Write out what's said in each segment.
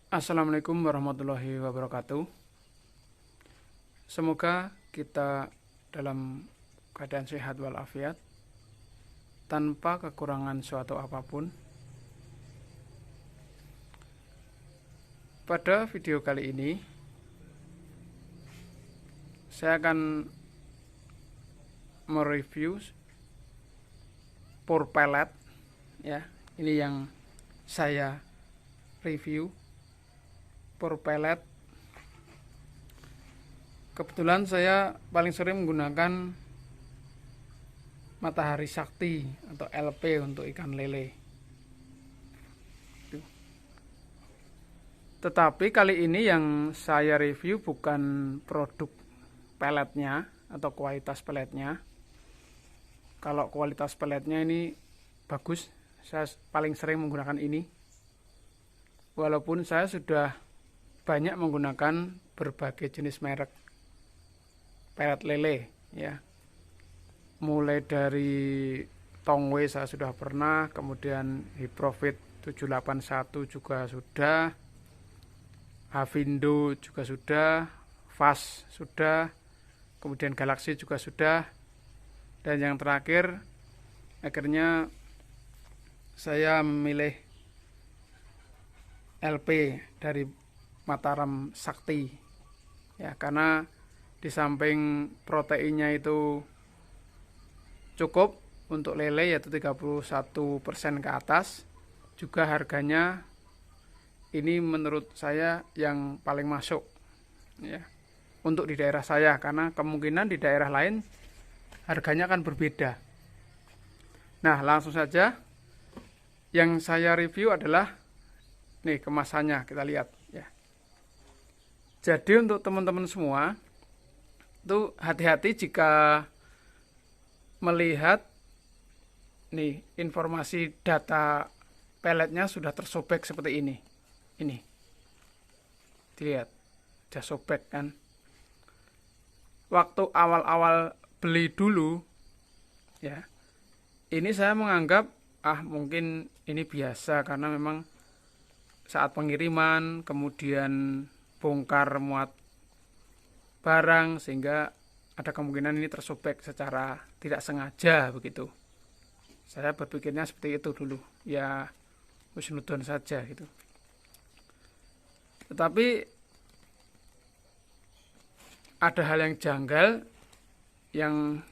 Assalamualaikum warahmatullahi wabarakatuh. Semoga kita dalam keadaan sehat walafiat, tanpa kekurangan suatu apapun. Pada video kali ini, saya akan mereview pour pellet. Ya, ini yang saya review. Pour pellet. Kebetulan saya paling sering menggunakan Matahari Sakti atau LP untuk ikan lele. Tetapi kali ini yang saya review bukan produk pelletnya atau kualitas pelletnya. Kalau kualitas pelletnya ini bagus, saya paling sering menggunakan ini. Walaupun saya sudah banyak menggunakan berbagai jenis merek pellet lele, ya. Mulai dari Tongwei saya sudah pernah, kemudian Hiprofit 781 juga sudah, Havindo juga sudah, Fast sudah, kemudian Galaxy juga sudah, dan yang terakhir akhirnya saya memilih LP dari Mataram Sakti, ya, karena di samping proteinnya itu cukup untuk lele, yaitu 31% ke atas, juga harganya ini menurut saya yang paling masuk, ya, untuk di daerah saya, karena kemungkinan di daerah lain harganya akan berbeda. Nah, langsung saja yang saya review adalah nih kemasannya, kita lihat ya. Jadi untuk teman-teman semua itu hati-hati jika melihat nih informasi data pelletnya sudah tersobek seperti ini. Ini dilihat, sudah sobek kan. Waktu awal-awal beli dulu, ya, ini saya menganggap mungkin ini biasa, karena memang saat pengiriman kemudian bongkar muat barang sehingga ada kemungkinan ini tersobek secara tidak sengaja begitu. Saya berpikirnya seperti itu dulu, ya, husnudon saja gitu. Tetapi ada hal yang janggal yang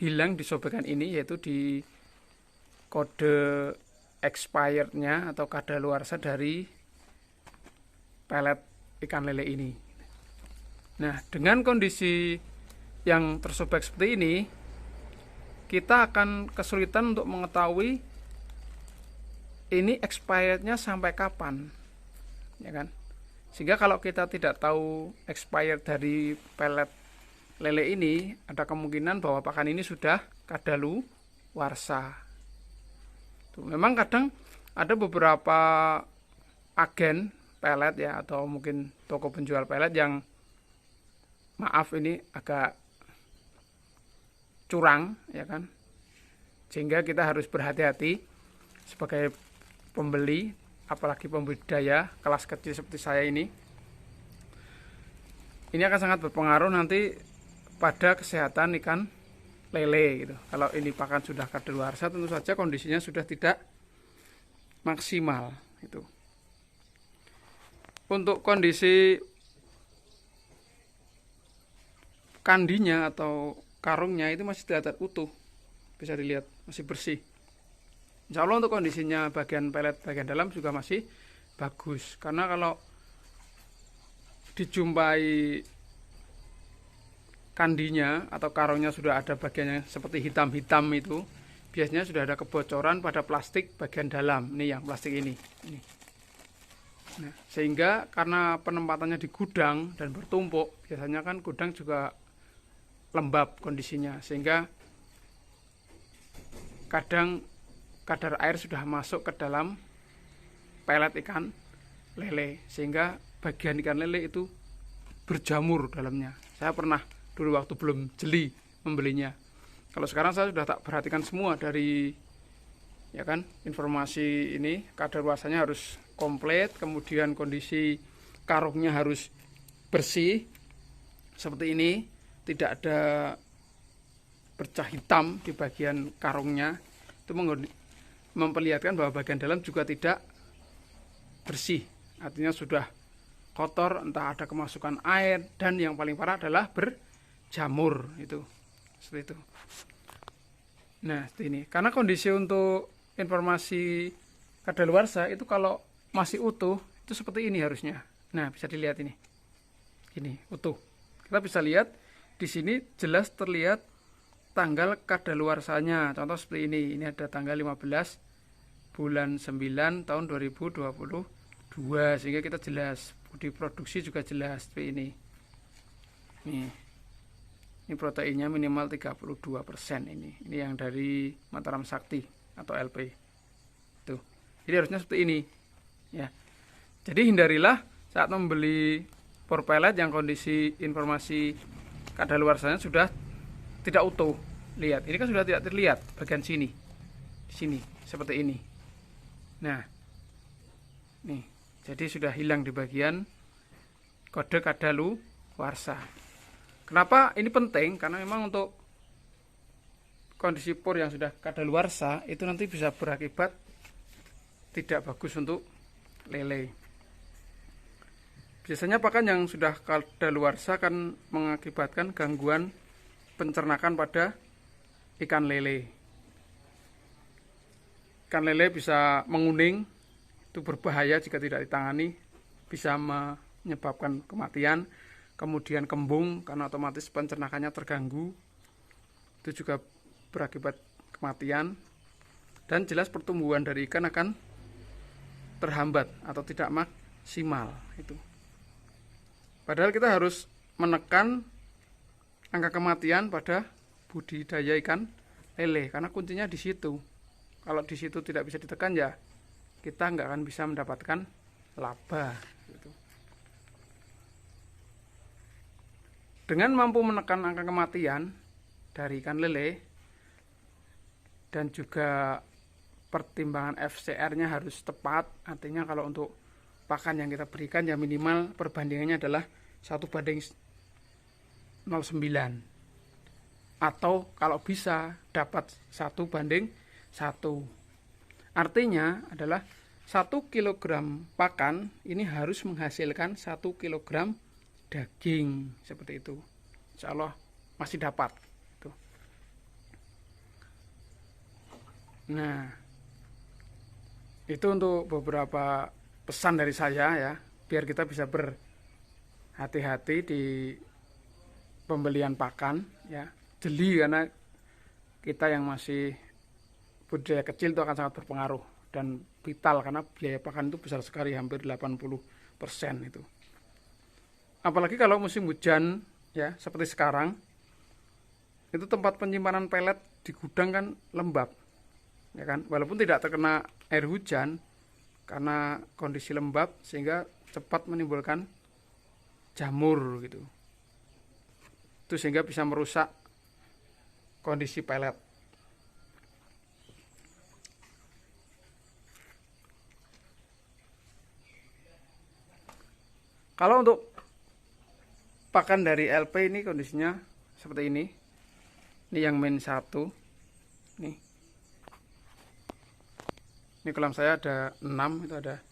hilang di sobekan ini, yaitu di kode expirednya atau kadaluarsa dari pellet ikan lele ini. Nah, dengan kondisi yang tersobek seperti ini, kita akan kesulitan untuk mengetahui ini expirednya sampai kapan, ya kan? Sehingga kalau kita tidak tahu expired dari pellet lele ini, ada kemungkinan bahwa pakan ini sudah kadaluarsa. Memang kadang ada beberapa agen pellet, ya, atau mungkin toko penjual pellet yang, maaf, ini agak curang, ya kan, sehingga kita harus berhati-hati sebagai pembeli, apalagi pembudidaya kelas kecil seperti saya ini. Ini akan sangat berpengaruh nanti pada kesehatan ikan lele gitu. Kalau ini pakan sudah kadaluarsa, tentu saja kondisinya sudah tidak maksimal itu. Untuk kondisi kandinya atau karungnya itu masih terlihat utuh, bisa dilihat masih bersih. Insya Allah untuk kondisinya bagian pellet bagian dalam juga masih bagus, karena kalau dijumpai kandinya atau karungnya sudah ada bagiannya seperti hitam-hitam, itu biasanya sudah ada kebocoran pada plastik bagian dalam. Ini yang plastik ini. Nah, sehingga karena penempatannya di gudang dan bertumpuk, biasanya kan gudang juga lembab kondisinya, sehingga kadang kadar air sudah masuk ke dalam pellet ikan lele, sehingga bagian ikan lele itu berjamur dalamnya. Saya pernah dulu waktu belum jeli membelinya. Kalau sekarang saya sudah tak perhatikan semua dari, ya kan, informasi ini kadaluarsanya harus komplit, kemudian kondisi karungnya harus bersih seperti ini, tidak ada bercak hitam di bagian karungnya. Itu memperlihatkan bahwa bagian dalam juga tidak bersih, artinya sudah kotor, entah ada kemasukan air, dan yang paling parah adalah berjamur. Itu seperti itu. Nah, seperti ini. Karena kondisi untuk informasi kadaluarsa itu kalau masih utuh itu seperti ini harusnya. Nah, bisa dilihat ini. Ini utuh. Kita bisa lihat di sini jelas terlihat tanggal kadaluarsanya. Contoh seperti ini. Ini ada tanggal 15 bulan 9 tahun 2022, sehingga kita jelas. Diproduksi juga jelas seperti ini. Ini proteinnya minimal 32% ini. Ini yang dari Mataram Sakti atau LP. Tuh. Jadi harusnya seperti ini, ya. Jadi hindarilah saat membeli por pellet yang kondisi informasi kadaluarsanya sudah tidak utuh. Lihat, ini kan sudah tidak terlihat bagian sini. Di sini seperti ini. Nah, nih. Jadi sudah hilang di bagian kode kadaluarsa. Kenapa ini penting? Karena memang untuk kondisi por yang sudah kadaluarsa itu nanti bisa berakibat tidak bagus untuk lele. Biasanya pakan yang sudah kadaluarsa kan mengakibatkan gangguan pencernakan pada ikan lele. Ikan lele bisa menguning. Itu berbahaya jika tidak ditangani, bisa menyebabkan kematian, kemudian kembung karena otomatis pencernakannya terganggu, itu juga berakibat kematian, dan jelas pertumbuhan dari ikan akan terhambat atau tidak maksimal. Itu padahal kita harus menekan angka kematian pada budidaya ikan lele, karena kuncinya di situ. Kalau di situ tidak bisa ditekan, ya kita nggak akan bisa mendapatkan laba. Gitu. Dengan mampu menekan angka kematian dari ikan lele dan juga pertimbangan FCR-nya harus tepat, artinya kalau untuk pakan yang kita berikan ya minimal perbandingannya adalah 1:09, atau kalau bisa dapat 1:1. Artinya adalah 1 kilogram pakan ini harus menghasilkan 1 kilogram daging, seperti itu. Insya Allah masih dapat. Tuh. Nah, itu untuk beberapa pesan dari saya, ya, biar kita bisa berhati-hati di pembelian pakan, ya. Jeli, karena kita yang masih budidaya kecil itu akan sangat berpengaruh dan vital, karena biaya pakan itu besar sekali, hampir 80% itu. Apalagi kalau musim hujan, ya, seperti sekarang, itu tempat penyimpanan pelet di gudang kan lembab, ya kan, walaupun tidak terkena air hujan, karena kondisi lembab sehingga cepat menimbulkan jamur gitu. Itu sehingga bisa merusak kondisi pelet. Kalau untuk pakan dari LP ini kondisinya seperti ini. Ini yang main 1. Nih. Ini kolam saya ada 6, itu ada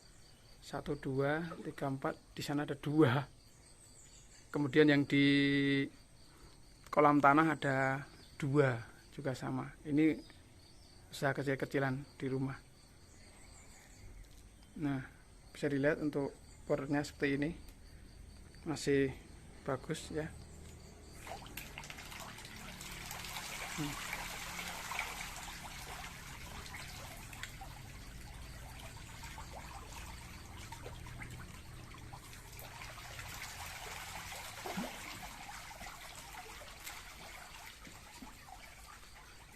1, 2, 3, 4, di sana ada 2. Kemudian yang di kolam tanah ada 2 juga sama. Ini usaha kecil-kecilan di rumah. Nah, bisa dilihat untuk pornya seperti ini. Masih bagus, ya.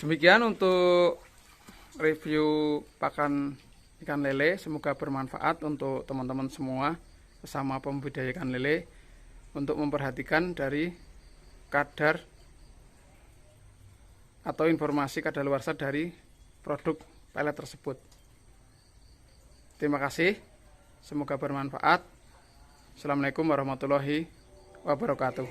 Demikian untuk review pakan ikan lele. Semoga bermanfaat untuk teman-teman semua sesama pembudidaya ikan lele untuk memperhatikan dari kadar atau informasi kadaluarsa dari produk pelet tersebut. Terima kasih. Semoga bermanfaat. Assalamualaikum warahmatullahi wabarakatuh.